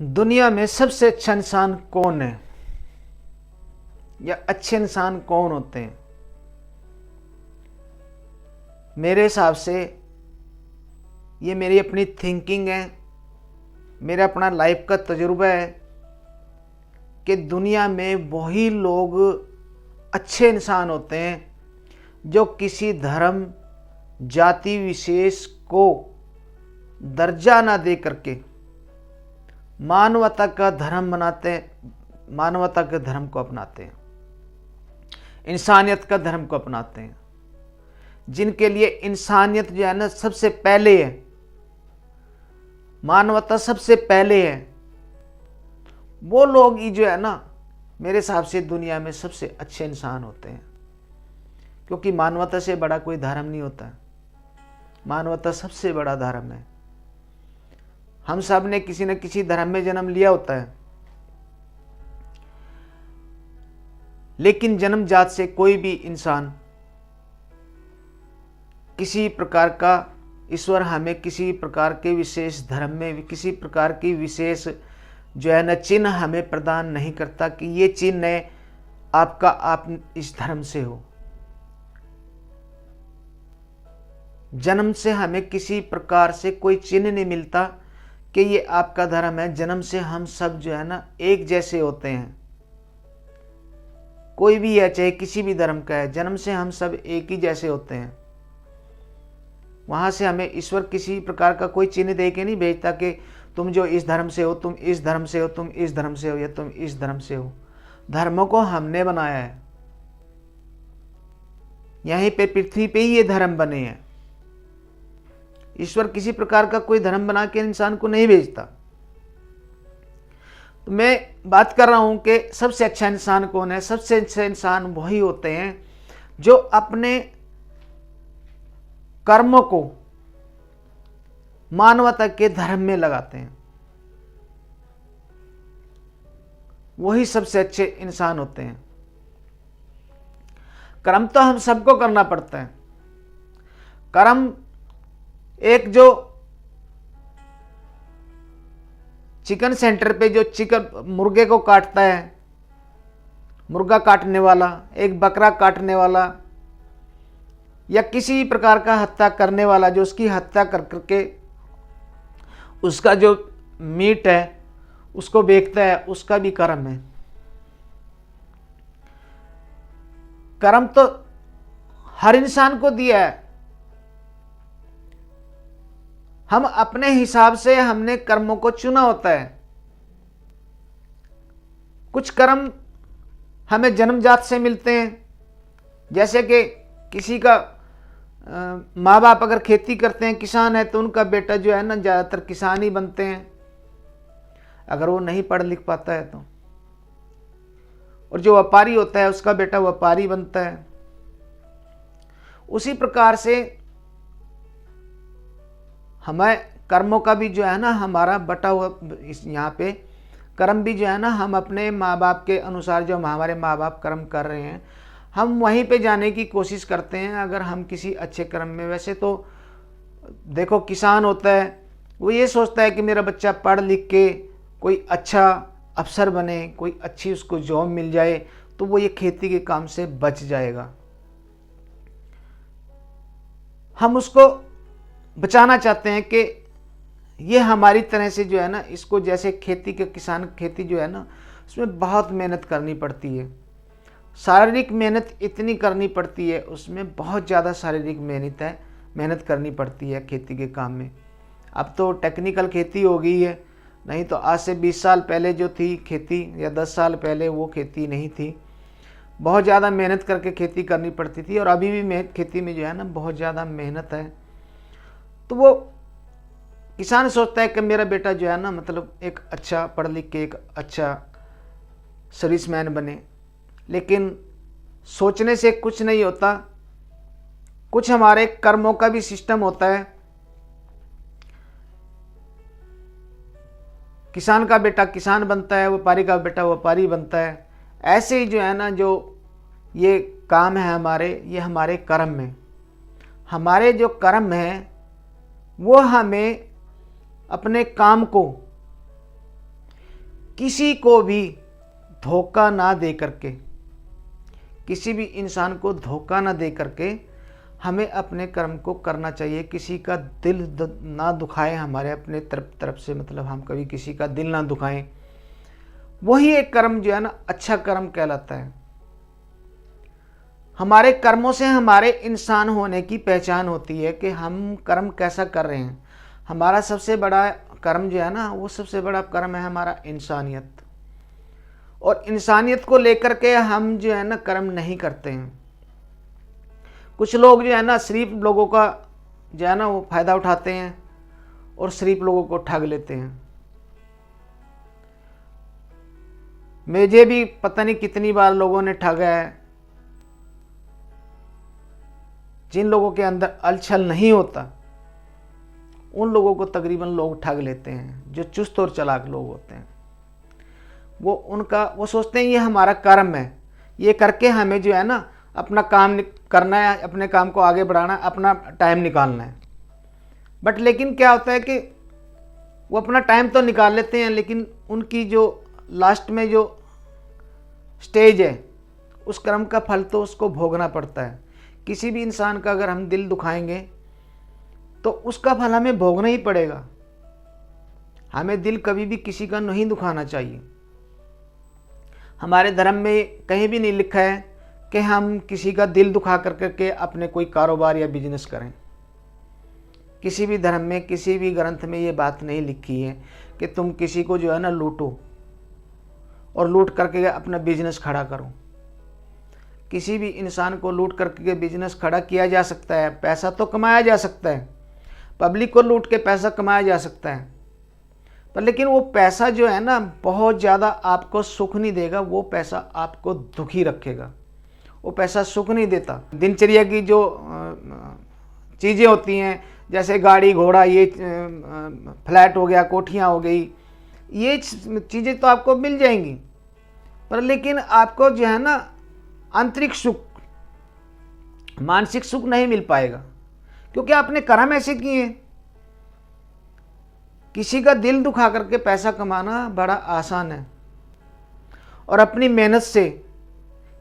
दुनिया में सबसे अच्छा इंसान कौन है या अच्छे इंसान कौन होते हैं? मेरे हिसाब से ये मेरी अपनी थिंकिंग है, मेरा अपना लाइफ का तजुर्बा है कि दुनिया में वही लोग अच्छे इंसान होते हैं जो किसी धर्म जाति विशेष को दर्जा ना दे करके मानवता का धर्म बनाते हैं, मानवता के धर्म को अपनाते हैं, इंसानियत का धर्म को अपनाते हैं, जिनके लिए इंसानियत जो है ना सबसे पहले है, मानवता सबसे पहले है। वो लोग ही जो है ना मेरे हिसाब से दुनिया में सबसे अच्छे इंसान होते हैं, क्योंकि मानवता से बड़ा कोई धर्म नहीं होता। मानवता सबसे बड़ा धर्म है। हम सब ने किसी न किसी धर्म में जन्म लिया होता है, लेकिन जन्मजात से कोई भी इंसान किसी प्रकार का ईश्वर हमें किसी प्रकार के विशेष धर्म में किसी प्रकार की विशेष जो है न चिन्ह हमें प्रदान नहीं करता कि ये चिन्ह है आपका, आप इस धर्म से हो। जन्म से हमें किसी प्रकार से कोई चिन्ह नहीं मिलता कि ये आपका धर्म है। जन्म से हम सब जो है ना एक जैसे होते हैं। कोई भी है, चाहे किसी भी धर्म का है, जन्म से हम सब एक ही जैसे होते हैं। वहां से हमें ईश्वर किसी प्रकार का कोई चिन्ह दे के नहीं भेजता कि तुम जो इस धर्म से हो, तुम इस धर्म से हो, तुम इस धर्म से हो या तुम इस धर्म से हो। धर्मों को हमने बनाया है। यहीं पे पृथ्वी पे ही ये धर्म बने हैं। ईश्वर किसी प्रकार का कोई धर्म बना के इंसान को नहीं भेजता। तो मैं बात कर रहा हूं कि सबसे अच्छा इंसान कौन है। सबसे अच्छे इंसान वही होते हैं जो अपने कर्मों को मानवता के धर्म में लगाते हैं। वही सबसे अच्छे इंसान होते हैं। कर्म तो हम सबको करना पड़ता है। कर्म एक जो चिकन सेंटर पे जो चिकन मुर्गे को काटता है, मुर्गा काटने वाला, एक बकरा काटने वाला या किसी प्रकार का हत्या करने वाला, जो उसकी हत्या कर करके उसका जो मीट है उसको बेचता है, उसका भी कर्म है। कर्म तो हर इंसान को दिया है। हम अपने हिसाब से हमने कर्मों को चुना होता है। कुछ कर्म हमें जन्मजात से मिलते हैं, जैसे कि किसी का माँ बाप अगर खेती करते हैं, किसान है, तो उनका बेटा जो है ना ज़्यादातर किसान ही बनते हैं, अगर वो नहीं पढ़ लिख पाता है तो। और जो व्यापारी होता है उसका बेटा व्यापारी बनता है। उसी प्रकार से हमें कर्मों का भी जो है ना हमारा बटा हुआ यहाँ पे कर्म भी जो है ना हम अपने माँ बाप के अनुसार, जो हमारे माँ बाप कर्म कर रहे हैं, हम वहीं पे जाने की कोशिश करते हैं। अगर हम किसी अच्छे कर्म में, वैसे तो देखो किसान होता है वो ये सोचता है कि मेरा बच्चा पढ़ लिख के कोई अच्छा अफसर बने, कोई अच्छी उसको जॉब मिल जाए तो वो ये खेती के काम से बच जाएगा। हम उसको बचाना चाहते हैं कि ये हमारी तरह से जो है ना, इसको जैसे खेती के किसान, खेती जो है ना उसमें बहुत मेहनत करनी पड़ती है। शारीरिक मेहनत इतनी करनी पड़ती है, उसमें बहुत ज़्यादा शारीरिक मेहनत करनी पड़ती है खेती के काम में। अब तो टेक्निकल खेती हो गई है, नहीं तो आज से 20 साल पहले जो थी खेती या 10 साल पहले वो खेती नहीं थी। बहुत ज़्यादा मेहनत करके खेती करनी पड़ती थी, और अभी भी खेती में जो है ना बहुत ज़्यादा मेहनत है। तो वो किसान सोचता है कि मेरा बेटा जो है ना मतलब एक अच्छा पढ़ लिख के एक अच्छा सर्विसमैन बने, लेकिन सोचने से कुछ नहीं होता। कुछ हमारे कर्मों का भी सिस्टम होता है। किसान का बेटा किसान बनता है, व्यापारी का बेटा व्यापारी बनता है। ऐसे ही जो है ना जो ये काम है हमारे, ये हमारे कर्म में, हमारे जो कर्म हैं वो हमें अपने काम को किसी को भी धोखा ना दे करके, किसी भी इंसान को धोखा ना दे करके हमें अपने कर्म को करना चाहिए। किसी का दिल ना दुखाए हमारे अपने तरफ से, मतलब हम कभी किसी का दिल ना दुखाएं, वही एक कर्म जो है ना अच्छा कर्म कहलाता है। हमारे कर्मों से हमारे इंसान होने की पहचान होती है कि हम कर्म कैसा कर रहे हैं। हमारा सबसे बड़ा कर्म जो है ना, वो सबसे बड़ा कर्म है हमारा इंसानियत। और इंसानियत को लेकर के हम जो है ना कर्म नहीं करते हैं। कुछ लोग जो है ना शरीफ लोगों का जो है ना वो फायदा उठाते हैं और शरीफ लोगों को ठग लेते हैं। मुझे भी पता नहीं कितनी बार लोगों ने ठगा है। जिन लोगों के अंदर अलछल नहीं होता उन लोगों को तकरीबन लोग ठग लेते हैं। जो चुस्त और चालाक लोग होते हैं वो सोचते हैं ये हमारा कर्म है, ये करके हमें जो है ना अपना काम करना है, अपने काम को आगे बढ़ाना है, अपना टाइम निकालना है। बट लेकिन क्या होता है कि वो अपना टाइम तो निकाल लेते हैं, लेकिन उनकी जो लास्ट में जो स्टेज है उस कर्म का फल तो उसको भोगना पड़ता है। किसी भी इंसान का अगर हम दिल दुखाएंगे तो उसका फल हमें भोगना ही पड़ेगा। हमें दिल कभी भी किसी का नहीं दुखाना चाहिए। हमारे धर्म में कहीं भी नहीं लिखा है कि हम किसी का दिल दुखा करके अपने कोई कारोबार या बिजनेस करें। किसी भी धर्म में, किसी भी ग्रंथ में ये बात नहीं लिखी है कि तुम किसी को जो है ना लूटो और लूट करके अपना बिजनेस खड़ा करो। किसी भी इंसान को लूट करके बिजनेस खड़ा किया जा सकता है, पैसा तो कमाया जा सकता है, पब्लिक को लूट के पैसा कमाया जा सकता है, पर लेकिन वो पैसा जो है ना बहुत ज़्यादा आपको सुख नहीं देगा। वो पैसा आपको दुखी रखेगा, वो पैसा सुख नहीं देता। दिनचर्या की जो चीज़ें होती हैं जैसे गाड़ी घोड़ा, ये फ्लैट हो गया, कोठियाँ हो गई, ये चीज़ें तो आपको मिल जाएंगी, पर लेकिन आपको जो है ना आंतरिक सुख, मानसिक सुख नहीं मिल पाएगा, क्योंकि आपने कर्म ऐसे किए हैं। किसी का दिल दुखा करके पैसा कमाना बड़ा आसान है, और अपनी मेहनत से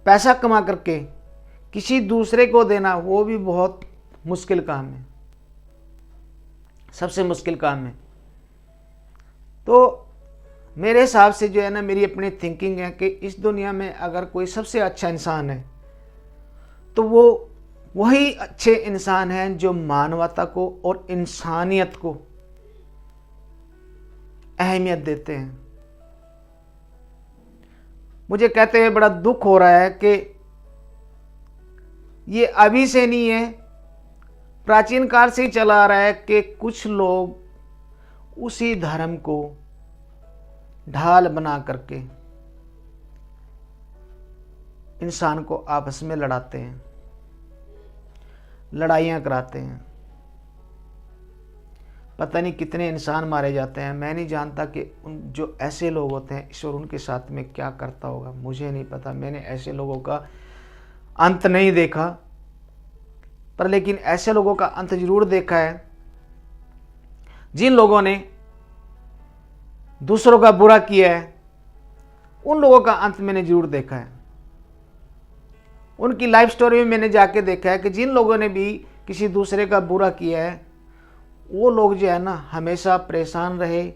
पैसा कमा करके किसी दूसरे को देना वो भी बहुत मुश्किल काम है, सबसे मुश्किल काम है। तो मेरे हिसाब से जो है ना, मेरी अपनी थिंकिंग है कि इस दुनिया में अगर कोई सबसे अच्छा इंसान है तो वो वही अच्छे इंसान हैं जो मानवता को और इंसानियत को अहमियत देते हैं। मुझे कहते हुए बड़ा दुख हो रहा है कि ये अभी से नहीं है, प्राचीन काल से ही चला आ रहा है कि कुछ लोग उसी धर्म को ढाल बना करके इंसान को आपस में लड़ाते हैं, लड़ाइयाँ कराते हैं। पता नहीं कितने इंसान मारे जाते हैं। मैं नहीं जानता कि उन जो ऐसे लोग होते हैं ईश्वर उनके साथ में क्या करता होगा, मुझे नहीं पता। मैंने ऐसे लोगों का अंत नहीं देखा, पर लेकिन ऐसे लोगों का अंत जरूर देखा है जिन लोगों ने दूसरों का बुरा किया है। उन लोगों का अंत मैंने जरूर देखा है। उनकी लाइफ स्टोरी में मैंने जाके देखा है कि जिन लोगों ने भी किसी दूसरे का बुरा किया है वो लोग जो है ना हमेशा परेशान रहे,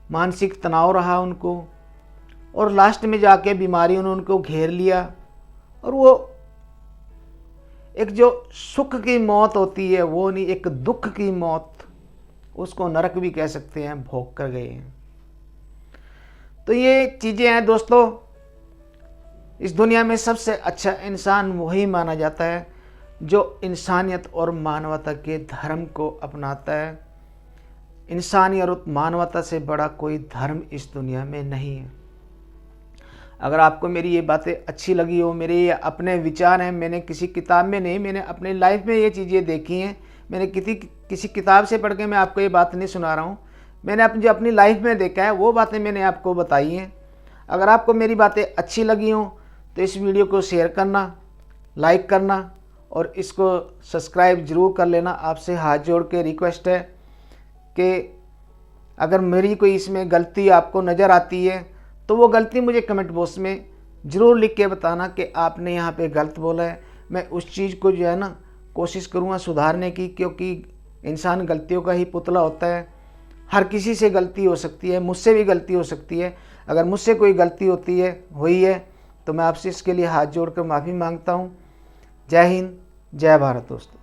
मानसिक तनाव रहा उनको, और लास्ट में जाके बीमारी उन्होंने उनको घेर लिया, और वो एक जो सुख की मौत होती है वो नहीं, एक दुख की मौत, उसको नरक भी कह सकते हैं, भोग कर गए हैं। तो ये चीज़ें हैं दोस्तों। इस दुनिया में सबसे अच्छा इंसान वही माना जाता है जो इंसानियत और मानवता के धर्म को अपनाता है। इंसानियत और मानवता से बड़ा कोई धर्म इस दुनिया में नहीं है। अगर आपको मेरी ये बातें अच्छी लगी हो, मेरे ये अपने विचार हैं, मैंने किसी किताब में नहीं, मैंने अपनी लाइफ में ये चीज़ें देखी हैं। मैंने किसी किताब से पढ़ के मैं आपको ये बात नहीं सुना रहा हूँ। मैंने जो अपनी लाइफ में देखा है वो बातें मैंने आपको बताई हैं। अगर आपको मेरी बातें अच्छी लगी हों तो इस वीडियो को शेयर करना, लाइक करना और इसको सब्सक्राइब ज़रूर कर लेना। आपसे हाथ जोड़ के रिक्वेस्ट है कि अगर मेरी कोई इसमें गलती आपको नज़र आती है तो वो गलती मुझे कमेंट बॉक्स में ज़रूर लिख के बताना कि आपने यहाँ पे गलत बोला है। मैं उस चीज़ को जो है ना कोशिश करूँगा सुधारने की, क्योंकि इंसान गलतियों का ही पुतला होता है। हर किसी से गलती हो सकती है, मुझसे भी गलती हो सकती है। अगर मुझसे कोई गलती हुई है तो मैं आपसे इसके लिए हाथ जोड़कर माफ़ी मांगता हूँ। जय हिंद, जय भारत दोस्तों।